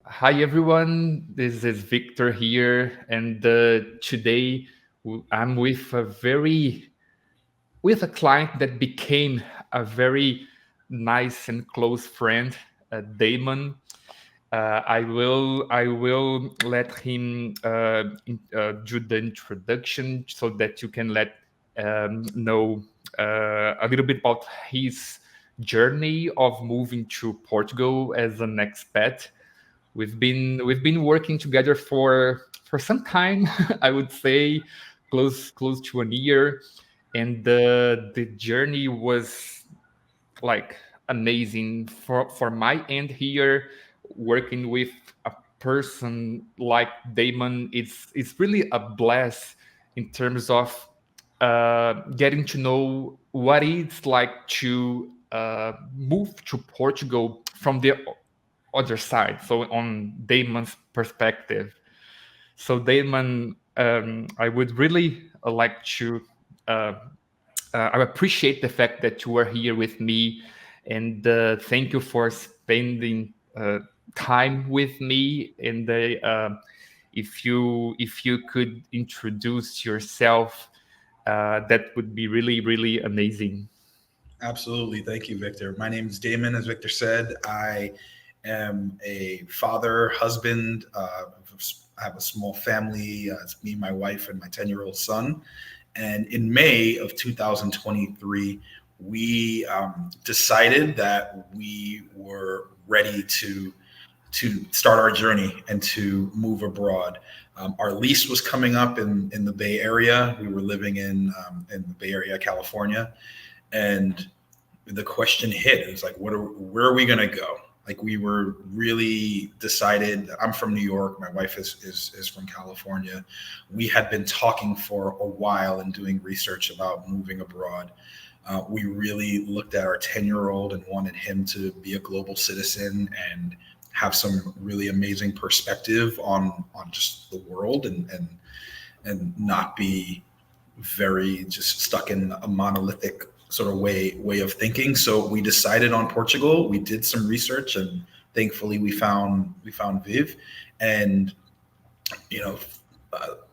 Hi everyone, this is Victor here, and today I'm with a client that became a very nice and close friend, Damon. I will let him do the introduction so that you can let know a little bit about his journey of moving to Portugal as an expat. We've been working together for some time. I would say close to a year, and the journey was like amazing for my end here. Working with a person like Damon, it's really a blast in terms of getting to know what it's like to move to Portugal from the other side. So on Damon's perspective. So Damon, I would really like to. Uh, I appreciate the fact that you are here with me, and thank you for spending time with me. And if you could introduce yourself, that would be really amazing. Absolutely. Thank you, Victor. My name is Damon. As Victor said, I am a father, husband. I have a small family. It's me, my wife, and my 10-year-old son. And in May of 2023, we decided that we were ready to start our journey and to move abroad. Our lease was coming up in the Bay Area. We were living in the Bay Area, California, and the question hit. It was like, where are we going to go? Like, we were really decided. I'm from New York. My wife is from California. We had been talking for a while and doing research about moving abroad. We really looked at our 10-year-old and wanted him to be a global citizen and have some really amazing perspective on just the world, and not be very just stuck in a monolithic sort of way of thinking. So we decided on Portugal. We did some research, and thankfully we found Viv. And you know,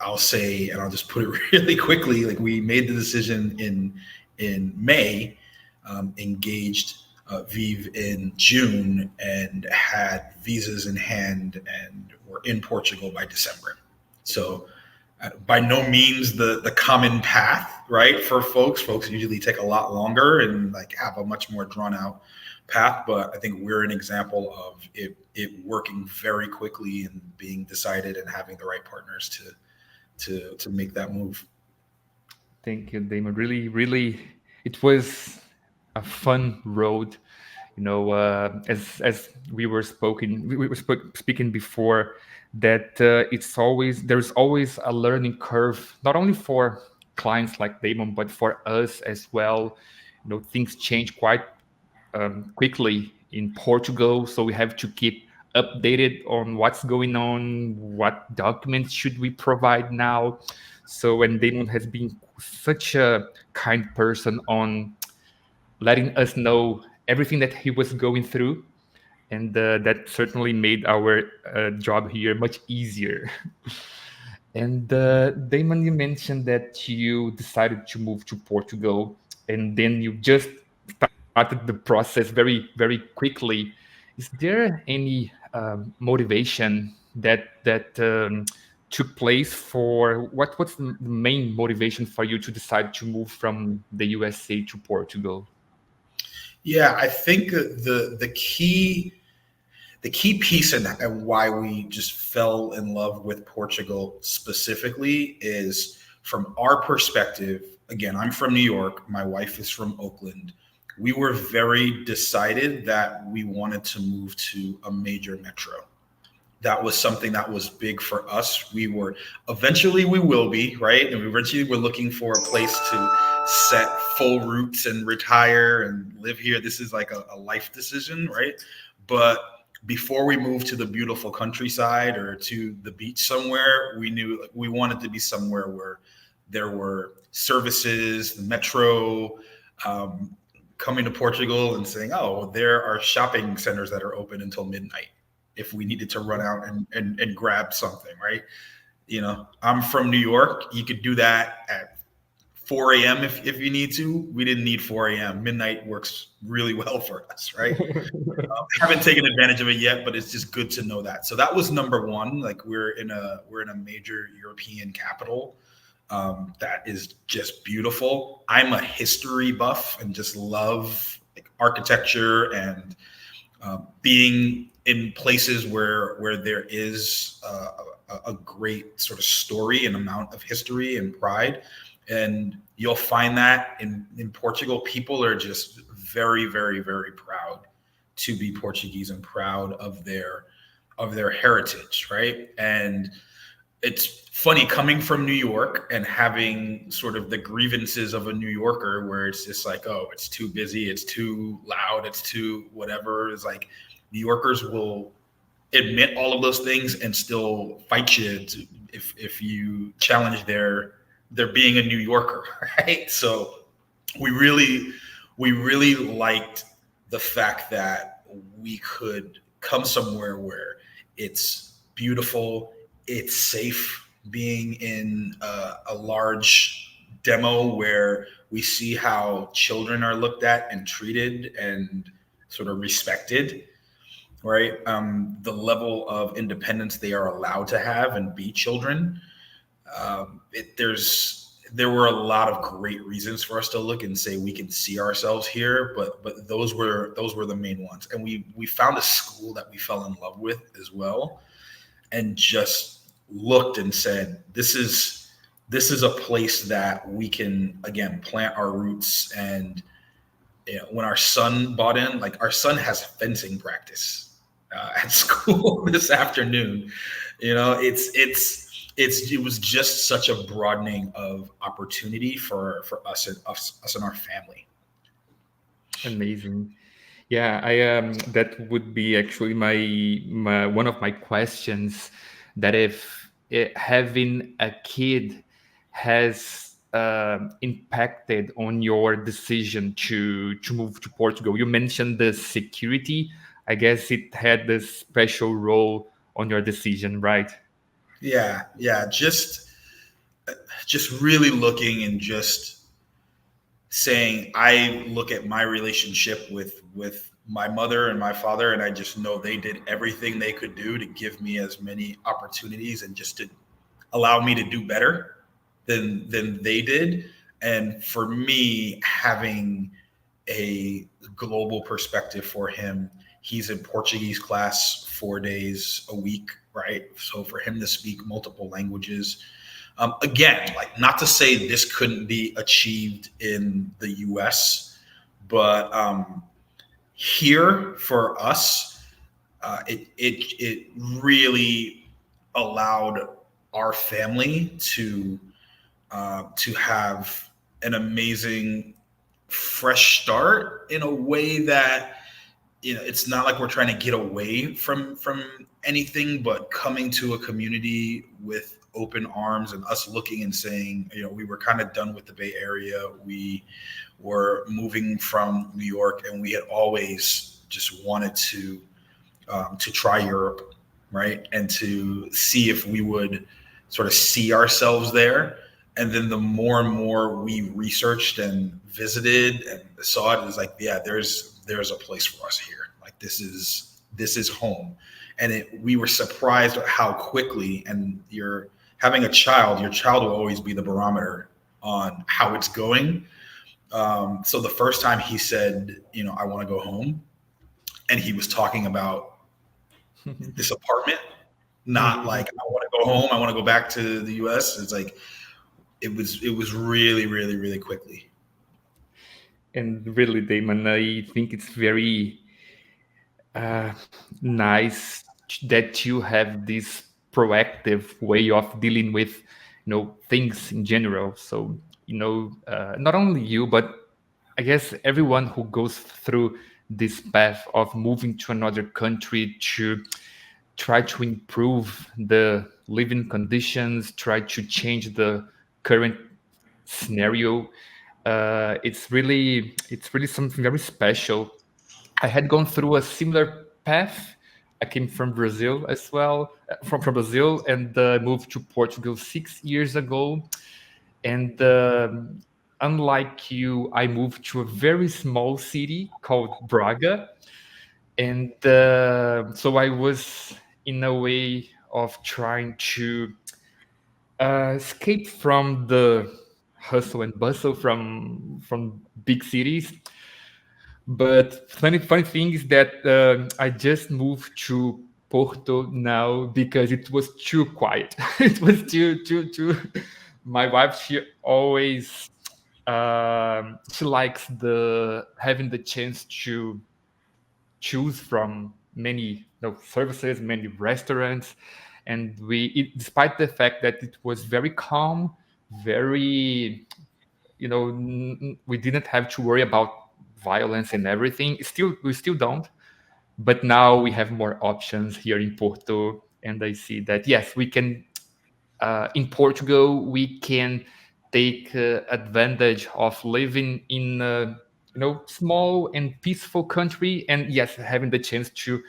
I'll say, and I'll just put it really quickly, like, we made the decision in May, engaged Viv in June, and had visas in hand, and were in Portugal by December. So by no means the common path, right? For folks usually take a lot longer and like have a much more drawn out path. But I think we're an example of it working very quickly and being decided and having the right partners to make that move. Thank you, Damon. Really, it was a fun road. As we were speaking before, that there's always a learning curve, not only for clients like Damon, but for us as well. Things change quite quickly in Portugal, so we have to keep updated on what's going on, what documents should we provide now. So, and Damon has been such a kind person on letting us know everything that he was going through, and that certainly made our job here much easier. And Damon, you mentioned that you decided to move to Portugal, and then you just started the process very quickly. Is there any motivation that took place for what's the main motivation for you to decide to move from the USA to Portugal? Yeah, I think the key piece, and why we just fell in love with Portugal specifically, is from our perspective. Again, I'm from New York. My wife is from Oakland. We were very decided that we wanted to move to a major metro. That was something that was big for us. Eventually we will be, right? And eventually we're looking for a place to set full roots and retire and live here. This is like a life decision, right? But before we moved to the beautiful countryside or to the beach somewhere, we knew, like, we wanted to be somewhere where there were services, the metro, coming to Portugal and saying, oh, well, there are shopping centers that are open until midnight. if we needed to run out and grab something, right? I'm from New York. You could do that at 4 a.m. if you need to. We didn't need 4 a.m. Midnight works really well for us, right? Haven't taken advantage of it yet, but it's just good to know that. So that was number one. Like we're in a major European capital that is just beautiful. I'm a history buff and just love like architecture and being in places where there is a great sort of story and amount of history and pride. And you'll find that in Portugal, people are just very, very, very proud to be Portuguese and proud of their heritage, right? And it's funny coming from New York and having sort of the grievances of a New Yorker where it's just like, oh, it's too busy, it's too loud, it's too whatever. It's like New Yorkers will admit all of those things and still fight you if you challenge their being a New Yorker, right? So we really liked the fact that we could come somewhere where it's beautiful, it's safe being in a large demo where we see how children are looked at and treated and sort of respected, right? The level of independence they are allowed to have and be children. There were a lot of great reasons for us to look and say we can see ourselves here, but those were the main ones. And we found a school that we fell in love with as well, and just looked and said, this is a place that we can again plant our roots. And when our son bought in, like our son has fencing practice at school this afternoon. It was just such a broadening of opportunity for us and our family. Amazing. Yeah, I that would be actually my one of my questions. That if having a kid has impacted on your decision to move to Portugal. You mentioned the security. I guess it had this special role on your decision, right? Yeah. Just really looking and just saying, I look at my relationship with my mother and my father, and I just know they did everything they could do to give me as many opportunities and just to allow me to do better than they did. And for me, having a global perspective for him, he's in Portuguese class 4 days a week, right? So for him to speak multiple languages, again, like not to say this couldn't be achieved in the US, but here for us, it really allowed our family to have an amazing fresh start in a way that it's not like we're trying to get away from anything, but coming to a community with open arms and us looking and saying, we were kind of done with the Bay Area. We were moving from New York, and we had always just wanted to try Europe, right? And to see if we would sort of see ourselves there. And then the more and more we researched and visited and saw it, it was like, yeah, there's a place for us here. Like this is home. And we were surprised at how quickly, and you're having a child, your child will always be the barometer on how it's going. So the first time he said, I want to go home, and he was talking about this apartment, not like I want to go home, I want to go back to the US. It's like, it was really, really, really quickly. And really, Damon, I think it's very nice that you have this proactive way of dealing with, things in general. So, not only you, but I guess everyone who goes through this path of moving to another country to try to improve the living conditions, try to change the current scenario. It's really something very special. I had gone through a similar path I came from Brazil as well, from Brazil, and moved to Portugal 6 years ago. And unlike you, I moved to a very small city called Braga. And so I was in a way of trying to escape from the hustle and bustle from big cities. But funny thing is that I just moved to Porto now because it was too quiet. It was too. My wife, she always she likes the having the chance to choose from many services, many restaurants, and despite the fact that it was very calm, very we didn't have to worry about violence and everything. Still, we still don't, but now we have more options here in Porto, and I see that yes, we can. In Portugal, we can take advantage of living in a small and peaceful country, and yes, having the chance to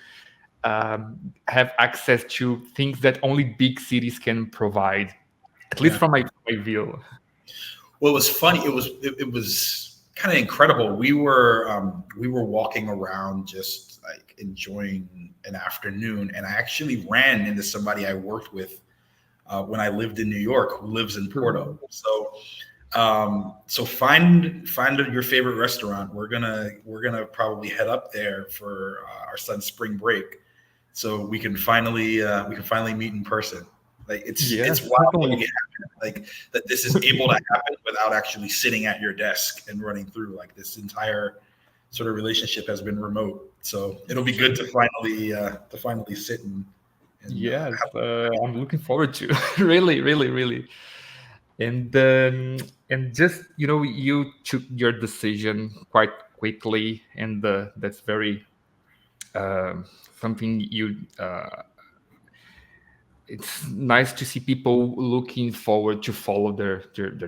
have access to things that only big cities can provide, at least Yeah. from my view. Well, it was funny. It was kind of incredible. We were walking around just like enjoying an afternoon, and I actually ran into somebody I worked with when I lived in New York, who lives in Porto. So find your favorite restaurant. We're gonna probably head up there for our son's spring break, so we can finally meet in person. Like it's Yes, wild that we definitely. happen, like that this is able to happen without actually sitting at your desk and running through. Like this entire sort of relationship has been remote, so it'll be good to finally sit and Yes, have. I'm looking forward to really, really, really. And just you took your decision quite quickly, and that's very something you. It's nice to see people looking forward to follow their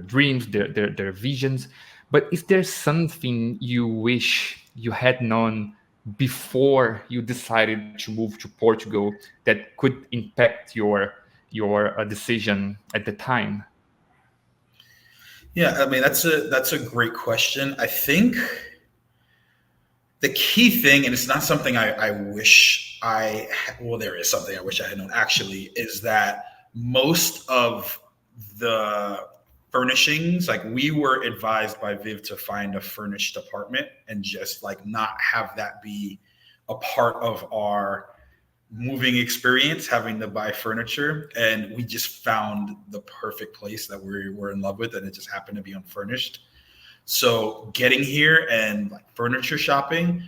dreams, their visions. But is there something you wish you had known before you decided to move to Portugal that could impact your decision at the time? Yeah, I mean that's a great question. I think the key thing, and it's not something I wish well, there is something I wish I had known actually, is that most of the furnishings, like we were advised by Viv to find a furnished apartment and just like not have that be a part of our moving experience, having to buy furniture. And we just found the perfect place that we were in love with, and it just happened to be unfurnished. So getting here and like furniture shopping,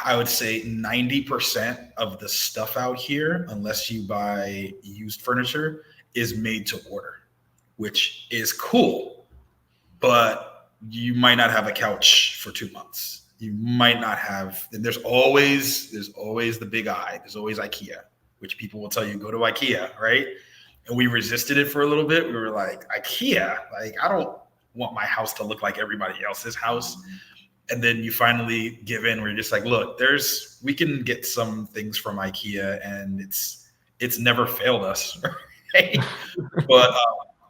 I would say 90% of the stuff out here, unless you buy used furniture, is made to order, which is cool, but you might not have a couch for 2 months. You might not have, and there's always the big I. There's always IKEA, which people will tell you go to IKEA, right? And we resisted it for a little bit. We were like, IKEA, like I don't want my house to look like everybody else's house. And then you finally give in where you're just like, look, we can get some things from IKEA, and it's never failed us. Right? but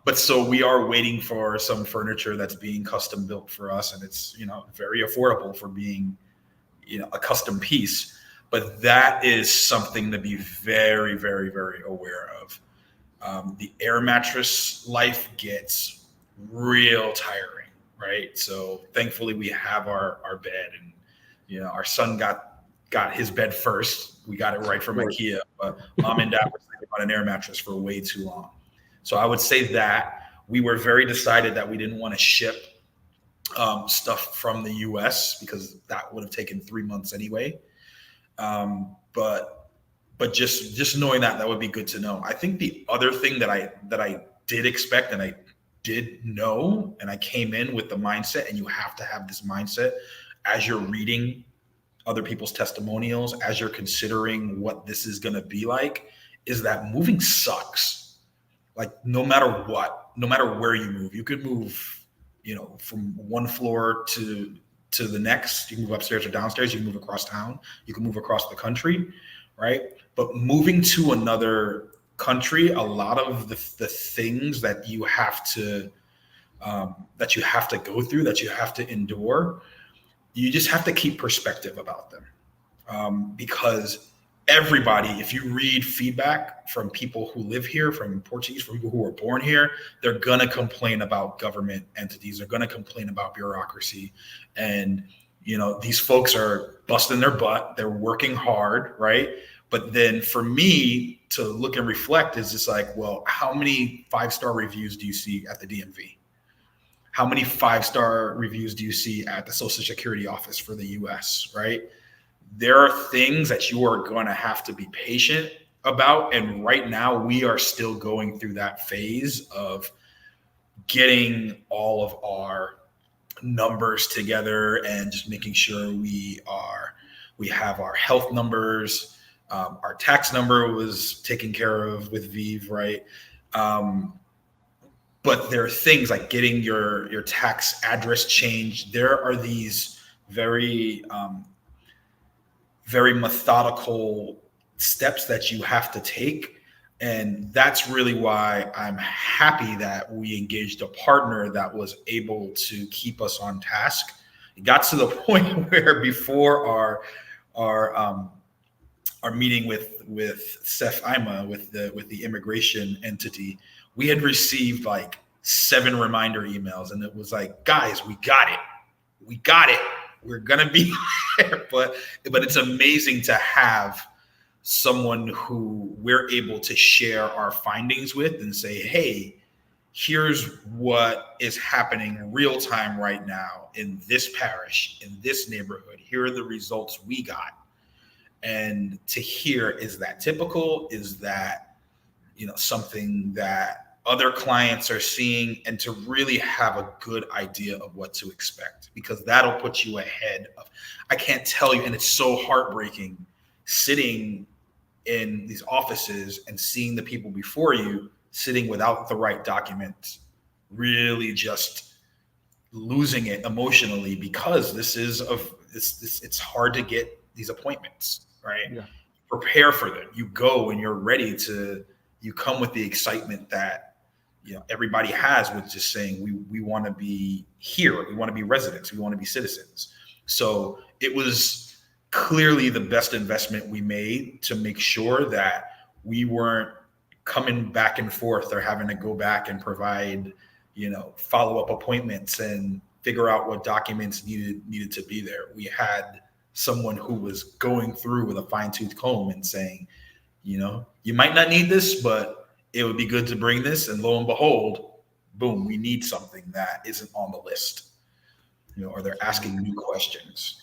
but so we are waiting for some furniture that's being custom built for us, and it's very affordable for being a custom piece. But that is something to be very, very, very aware of. The air mattress life gets real tiring, right? So thankfully we have our bed, and our son got his bed first. We got it right from Right. IKEA, but mom and dad were thinking about an air mattress for way too long. So I would say that we were very decided that we didn't want to ship stuff from the US because that would have taken 3 months anyway. But just knowing that would be good to know. I think the other thing that I did expect, and I did know, and I came in with the mindset, and you have to have this mindset as you're reading other people's testimonials, as you're considering what this is going to be like, is that moving sucks. Like no matter what, no matter where you move, you could move, from one floor to the next. You can move upstairs or downstairs. You can move across town. You can move across the country. right? But moving to another country, a lot of the things that you have to go through, that you have to endure, you just have to keep perspective about them, because everybody, if you read feedback from people who live here, from Portuguese, from people who were born here, they're going to complain about government entities. They're going to complain about bureaucracy. And, these folks are busting their butt. They're working hard, right? But then for me to look and reflect is just like, well, how many 5-star reviews do you see at the DMV? How many 5-star reviews do you see at the Social Security office for the US, right? There are things that you are going to have to be patient about. And right now we are still going through that phase of getting all of our numbers together and just making sure we have our health numbers. Our tax number was taken care of with Viv, right? But there are things like getting your tax address changed. There are these very methodical steps that you have to take. And that's really why I'm happy that we engaged a partner that was able to keep us on task. It got to the point where before our meeting with Seth Ima, with the immigration entity, we had received like 7 reminder emails, and it was like, guys, we got it. We're gonna be there. But it's amazing to have someone who we're able to share our findings with and say, hey, here's what is happening real time right now in this parish, in this neighborhood. Here are the results we got. And to hear, is that typical? Is that, something that other clients are seeing? And to really have a good idea of what to expect, because that'll put you ahead of, I can't tell you, and it's so heartbreaking sitting in these offices and seeing the people before you sitting without the right documents, really just losing it emotionally, because it's hard to get these appointments, right? Yeah. Prepare for them. You go and you're ready you come with the excitement that, everybody has, with just saying, we want to be here. We want to be residents. We want to be citizens. So it was clearly the best investment we made to make sure that we weren't coming back and forth or having to go back and provide, follow-up appointments and figure out what documents needed to be there. We had someone who was going through with a fine-tooth comb and saying, you might not need this, but it would be good to bring this. And lo and behold, boom, we need something that isn't on the list, or they're asking new questions.